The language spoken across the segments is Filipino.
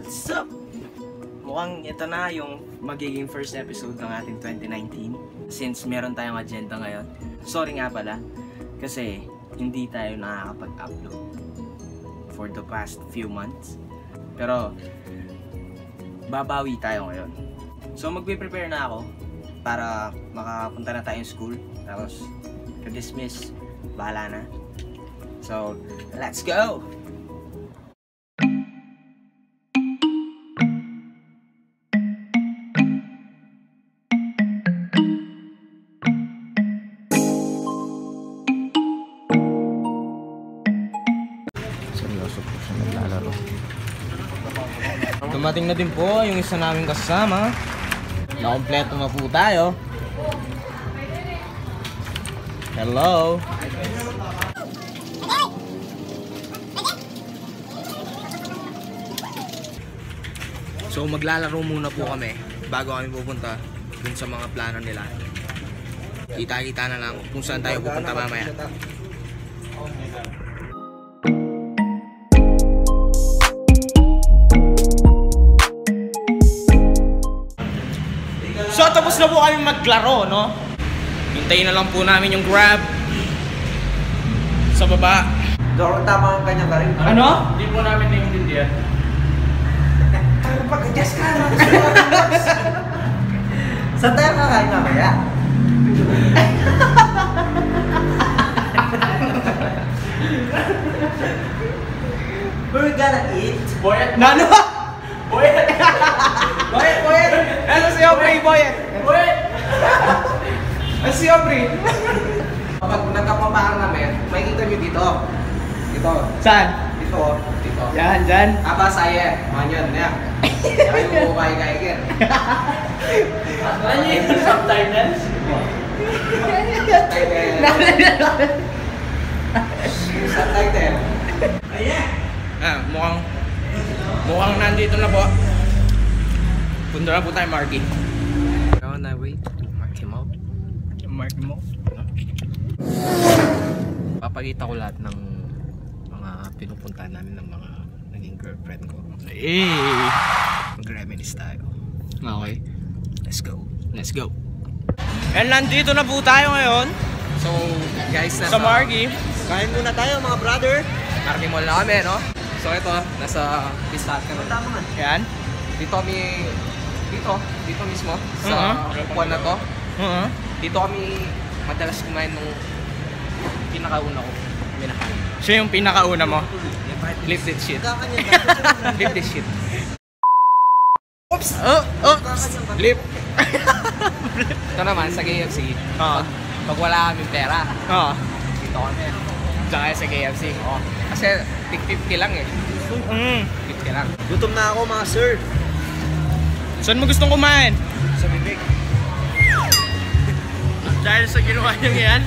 What's up? Mukhang ito na yung magiging first episode ng ating 2019 since meron tayong agenda ngayon. Sorry nga pala kasi hindi tayo nakakapag-upload for the past few months. Pero babawi tayo ngayon. So magpe-prepare na ako para makapunta na tayong school. Tapos ka-dismiss, bahala na. So let's go! Dumating na din po yung isa naming kasama. Nakompleto na po tayo. Hello! So maglalaro muna po kami bago kami pupunta dun sa mga plano nila. Kita-kita na lang kung saan tayo pupunta mamaya. So tapos na po kami maglaro, no? Hintayin na lang po namin yung Grab sa baba. Doro, tama ang kanyang garing. Ano? Hindi po namin naiintindihan. Pero pag-adjust ka naman. Saan tayo kakain mamaya? We're gonna eat. Boyet! Nano? Boyet! Boyet! Boyet! Ano si Aubrey? Boyet! Boyet! Ano si Aubrey? Pag nagkapapaan namin, makikita nyo dito. Dito. Saan? Dito. Dito. Yan, dyan. Apa saya? Manyan, ya. Kaya yung buhay kaigin. Ano yung subtitles? Subtitle. Mukhang nandito na po. Punta na po tayo, Marky. We're on our way to Marky Mall. Marky Mall? Papakita ko lahat ng mga pinupuntahan namin ng mga naging girlfriend ko. Mag-reminisce tayo. Okay. Let's go. Let's go. And nandito na po tayo ngayon. So, guys, Sa Marky. kain muna tayo mga brother. Marky Mall na kami, no? So ito, nasa Pisat kami. Tama nga. Yan. Dito kami, dito mismo, sa upuan na to. Dito kami madalas kumain nung pinakauna ko. Minakain. Siya yung pinakauna mo? Flip this shit. Flip this shit. Oops! Oh! Flip! Ito naman, sa KFC, Oo. pag wala kaming pera, Oo. dito kami. Tsaka sa KFC. Oo. Kasi, tig 50 lang eh. 50 lang. Gutom na ako mga sir. Saan mo gustong kumain? Sa bibig. Dahil sa ginawa niyang yan.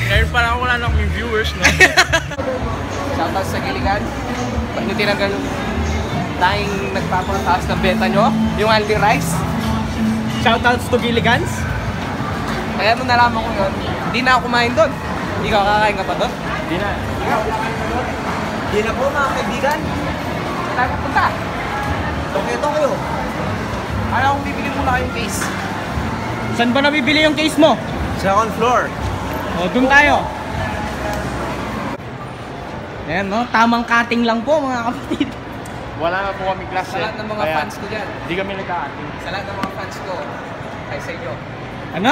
Ngayon parang wala nang may viewers, no? Shoutout sa Giligan. Pag nyo tinanggal yung tayong nagpapataas ng benta nyo, yung Aldi Rice. Shoutouts to Gilligans. Kaya nung nalaman ko yun, hindi na ako kumain doon. Hindi ka kakain ka pa doon? Di na. Hindi na po mga kaibigan. Tayo pupunta. Tokyo. Ayaw kong bibili muna kayong case. Saan ba nabibili yung case mo? Second floor. O, dun tayo. Ayan, no? Tamang cutting lang po, mga kapatid. Wala na po kami class Sa lahat ng mga fans ko dyan. Hindi kami nagka-acting. Sa lahat ng mga fans ko. Ay sa inyo. Ano?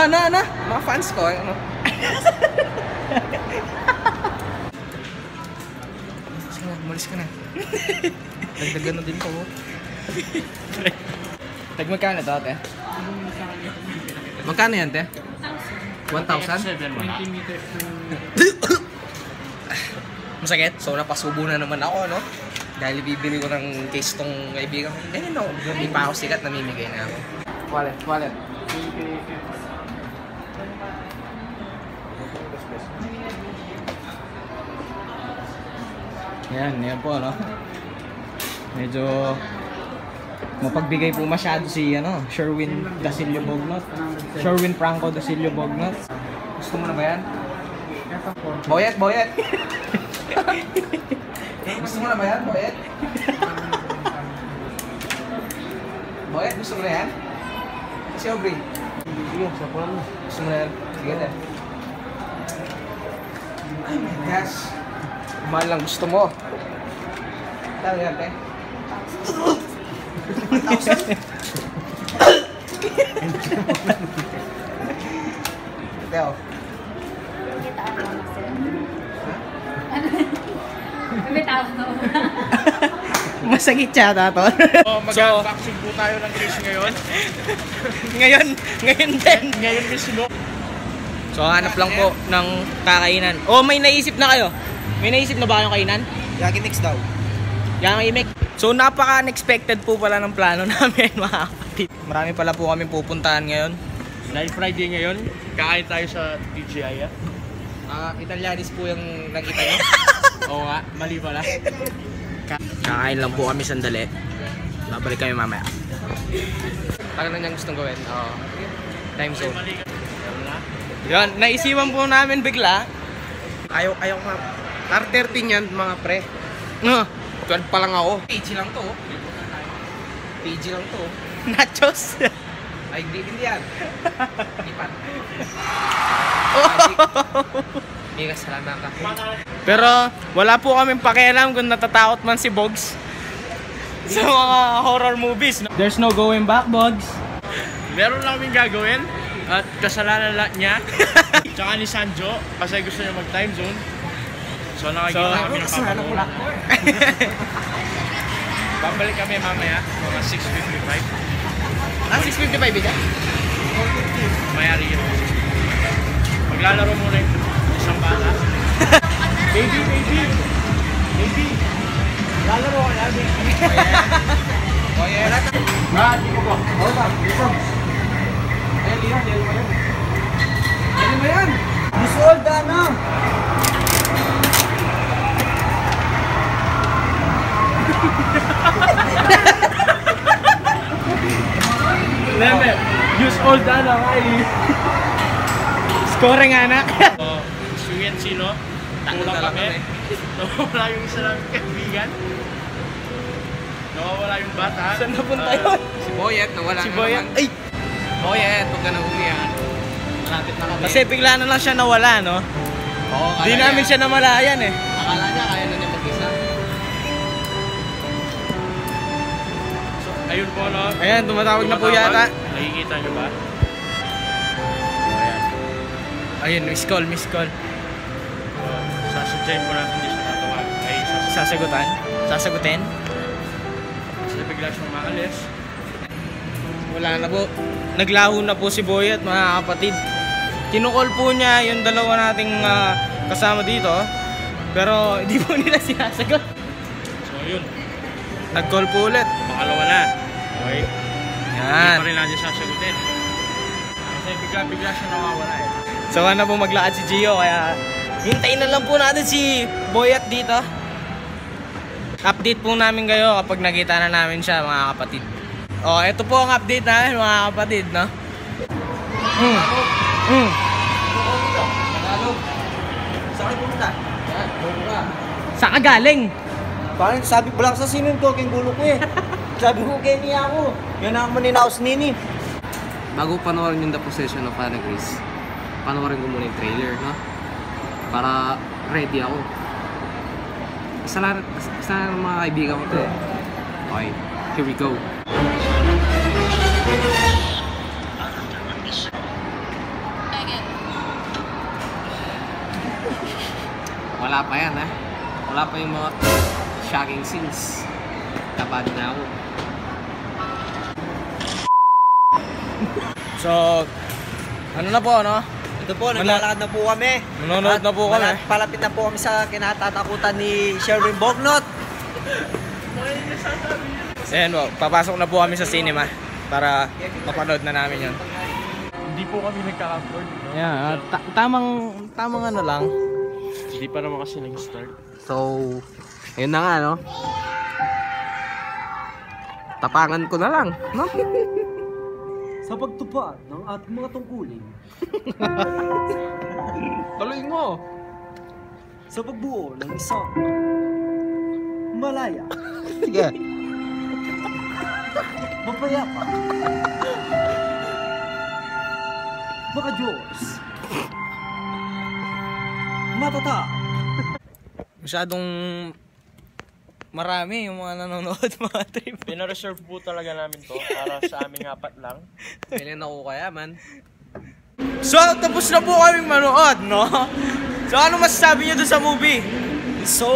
Mga fans ko, ano? Umalis ka na. Dagdagan na din ko. Magkano to, ate? Magkano yan, te? 1,000? Masakit? So napasubo na naman ako, no? Dahil bibili ko ng case tong kaibigan ko. No. Hindi pa ako sikat, namimigay na ako. Wallet. Yan po, no? Medyo mapagbigay po masyado si, Sherwin Dasilio Bognot. Sherwin Franco Dasilio Bognot. Gusto mo na ba yan? Boyet! Gusto mo na ba yan, Boyet? Gusto mo na yan? Kasi Aubrey. Sige, sapunan mo. Gusto mo na yan? Sige na. Ay my gosh. Kumain lang gusto mo. Tama yan, te? 1,000. Teo. Masakit siya to. Oh, mag-unboxing po tayo ng case ngayon. ngayon din. Ngayon mismo. So hanap lang po ng kakainan. Oh, may naisip na kayo? May naisip na ba kayong kainan? Yaki mix daw. Yang imik. So napaka-unexpected po pala ng plano namin mga kapatid. Marami pala po kami pupuntahan ngayon. Live Friday ngayon. Kakain tayo sa DJI. Italianis po yung nakita niyo. Oo nga, mali pala. Kakain lang po kami sandali. Babalik kami mamaya. Tagal na niyang gustong gawin. Time zone. Yun, naisipan po namin bigla. Ayaw nga. R13 yan mga pre. 12 pa lang ako. PG lang to. PG lang to. Nachos. Ay, hindi yan. Lipat. Mega salamat ka. Pero wala po kaming pakialam kung natatakot man si Bogs sa mga horror movies. There's no going back, Bogs. Meron lang kaming gagawin. At kasalanan niya. Tsaka ni Sanjo. Kasi gusto niya mag-time zone. So nakikita kami ng papa mo. Babalik kami mamaya. Mga 6:55. 6:55 yan? Mayari yun. Maglalaro muna yung isang bata. Baby! Lalaro ka na, baby. Oh yeah. Brad, di ko ba? Ano ba yan? Musold na. Leme, use all that lang ay. Scoring anak. Suyan sino? Kulang kami. Nawawala yung isa namin kaibigan. Nawawala yung bata. Saan napunta yun? Si Boyet, nawala Si na Boyet. naman. Ay! Boyet, huwag ka na umiyan. Malapit na kami. Kasi bigla na lang siya nawala, no? Oo, Di namin siya namalayan eh. Akala niya, kaya na niya mag-isa. So, ayun po, no? Ayan, tumatawag na po yata. Nakikita nyo ba? Ayun, miss call. Sasadyain po natin hindi siya natawag. Ay, Sasagutin? Kasi bigla siyang maalis. Wala na po. Naglaho na po si Boy at mga kapatid. Kinukol po niya yung dalawa nating kasama dito. Pero hindi po nila sinasagot. So, yun. Nag-call po ulit. Pangalawa na. Okay? Yan. Hindi pa rin natin sasagutin. Kasi bigla siya nawawala eh. So na po maglakad si Gio kaya hintayin na lang po natin si Boyat dito. Update po namin kayo kapag nakita na namin siya mga kapatid. Oh, ito po ang update namin mga kapatid, no? Saan pumunta? Saan ka galing? Parang sabi ko lang sa sinin ko, keng gulo ko eh. Sabi ko, Kenny ako. Yan ang maninaos nini. Bago panoorin yung The Possession of Anna Grace, panoorin ko muna yung trailer, no? Para ready ako. Isa lang ng mga kaibigan ko to eh. Okay, here we go. Wala pa yan, ha? Wala pa yung mga shocking scenes. Tapad na ako. So, ano na po, no? Ito po, naglalakad na po kami. Manonood na po kami. Palapit na po kami sa kinatatakutan ni Sherwin Bognot. Ayan po, papasok na po kami sa cinema para mapanood na namin yun. Hindi po kami nagka-upload. No? Yeah, tamang ano lang. Hindi pa naman kasi nag-start. So, ayun na nga, no? Tapangan ko na lang, no? Sa pagtupad ng ating mga tungkulin. Tuloy mo! Sa pagbuo ng isang malaya. Sige. Mapayapa. Baka Diyos. Matata. Masyadong marami yung mga nanonood, mga trip. Pinareserve po talaga namin to para sa aming apat lang. Kailan ako kaya, man? So, tapos na po kaming manood, no? So, ano masasabi niyo doon sa movie? So.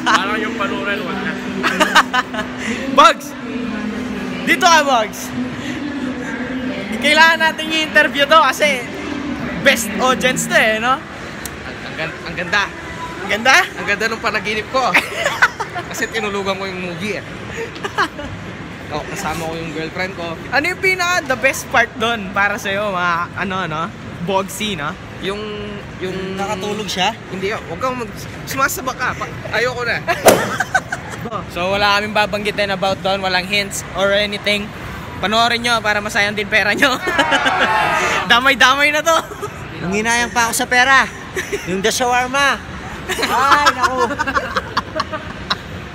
Parang yung panuran, wag na. Bugs! Dito ka, Bugs! Kailangan natin i-interview to kasi best audience to eh, no? Ang ganda. Ang ganda? Ang ganda ng panaginip ko. Kasi tinulugan ko yung movie eh. Kasama ko yung girlfriend ko. Ano yung pinaka the best part doon para sa'yo, mga ano, Bogsy, no? Yung Nakatulog siya? hindi, huwag kang sumasaba ka. Ayoko na. So wala kaming babanggitin about doon, walang hints or anything. Panoorin nyo para masayang din pera nyo. Damay-damay na to. Nanginayang pa ako sa pera. Yung the shawarma. Ay, naku.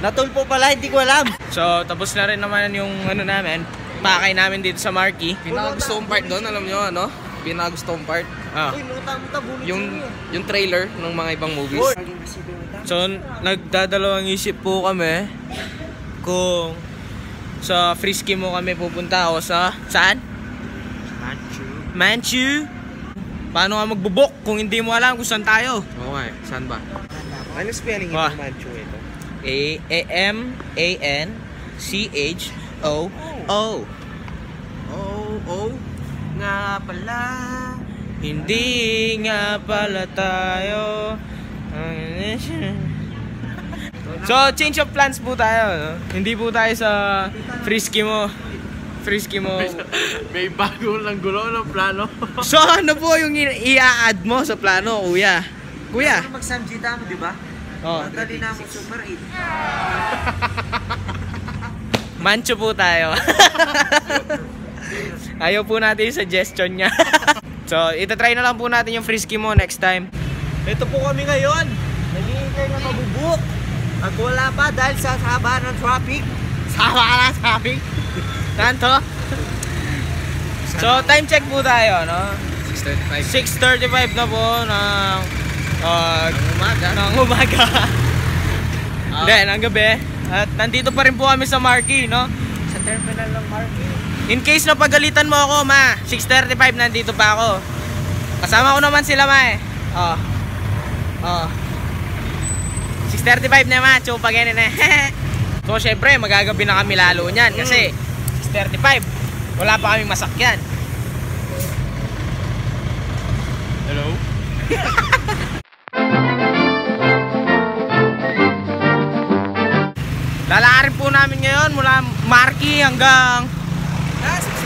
Natulpo pala, hindi ko alam. So tapos na rin naman yung ano namin, pakay namin dito sa Marquee. Pinakagusto kong part doon, alam nyo ano? Pinakagusto kong part. Uy, muta-muta, bunot Yung trailer ng mga ibang movies. So nagdadalawang isip po kami kung sa Frisky mo kami pupunta o sa saan? Manchu. Paano nga magbubok kung hindi mo alam kung saan tayo? Oo nga eh. Saan ba? Ano spelling Ah. ito, Manchu ito? A-M-A-N-C-H-O-O. Oh, Nga pala, hindi nga pala tayo. So, change of plans po tayo, no? Hindi po tayo sa Frisky mo. May bago lang gulo ng plano. So, ano po yung i-add mo sa plano, kuya? Kuya? Mag-samjita mo, di ba? Oh. Madali na ako Super 8. Mancho po tayo. Ayaw po natin yung suggestion niya. So, itatry na lang po natin yung Frisky mo next time. Ito po kami ngayon. Naghihintay na mabubuk. At wala pa dahil sa haba ng traffic. Sama ka na sa amin. Saan to? So, time check po tayo, no? 6:35. 6:35 na po ng Umaga. Hindi, ng gabi. At nandito pa rin po kami sa Marquee, no? Sa terminal ng Marquee. In case na pagalitan mo ako, ma, 6:35 nandito pa ako. Kasama ko naman sila, ma eh. 6:35 na, ma, chupa ganyan eh. So, syempre, magagabi na kami lalo niyan kasi 6:35, wala pa kaming masakyan. Hello? Lalakarin po namin ngayon mula Marquee hanggang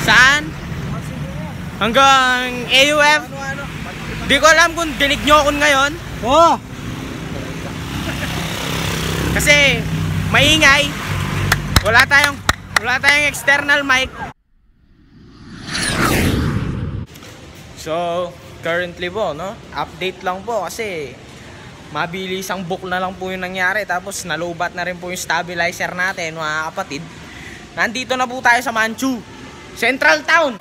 saan? Hanggang AUF. Di ko alam kung dinig nyo ako ngayon. Oh! Kasi maingay. Wala tayong external mic. So, currently po, no? Update lang po kasi mabilis ang book na lang po yung nangyari. Tapos nalubat na rin po yung stabilizer natin, mga kapatid. Nandito na po tayo sa Manchu, Central Town.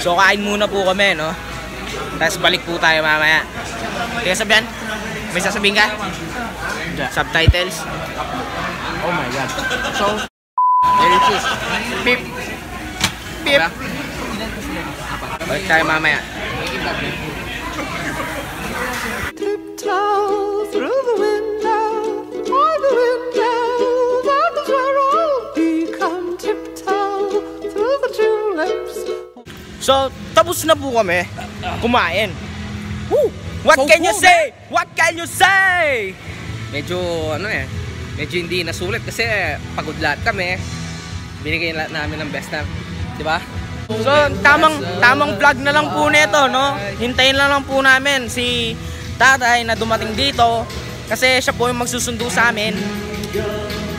So kain muna po kami, no? Tapos balik po tayo mamaya. Teka, sabihan? May sasabihin ka? Subtitles? Oh my God. So, delicious. Pip. Pip. Balik tayo mamaya. Tiptoe through the window, all the windows, that is where I'll become. Tiptoe through the tulips. So, tapos na po kami kumain. Woo! What So can you cool, say? What can you say? Medyo medyo hindi nasulit kasi pagod lahat kami. Binigay lahat namin ng best na, di ba? So, tamang vlog na lang po nito, no? Hintayin lang po namin si tatay na dumating dito kasi siya po yung magsusundo sa amin.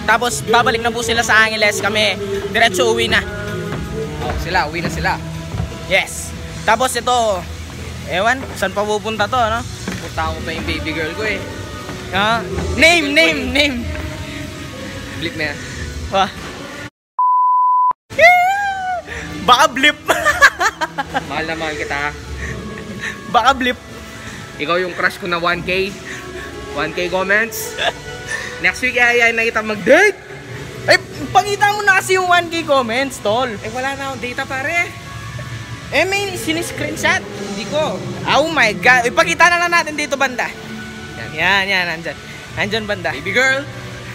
Tapos babalik na po sila sa Angeles, kami diretso uwi na. Uwi na sila. Yes. Tapos ito, ewan, saan pa pupunta to, no? Punta ko pa yung baby girl ko eh. Name. Blip na yan. Wah. Baka blip. Mahal na mahal kita. Baka blip. Ikaw yung crush ko na 1K. 1K comments. Next week ay na kita mag-date. Eh, pakita mo na kasi yung 1K comments, tol. Eh wala na akong data pare. Eh, may siniscreenshot. Hindi ko. Oh my God. Ipakita na lang natin dito banda. Yan, nandyan. Nandyan banda.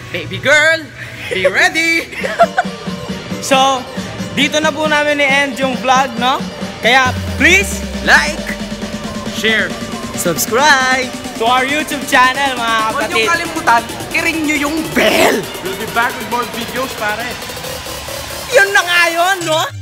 Baby girl, be ready. So, dito na po namin i-end yung vlog, no? Kaya, please, like, Share. Subscribe! to our YouTube channel, mga Huwag kapatid. niyong kalimutan, i-ring niyo yung bell. We'll be back with more videos, pare. Yun na nga yun, no?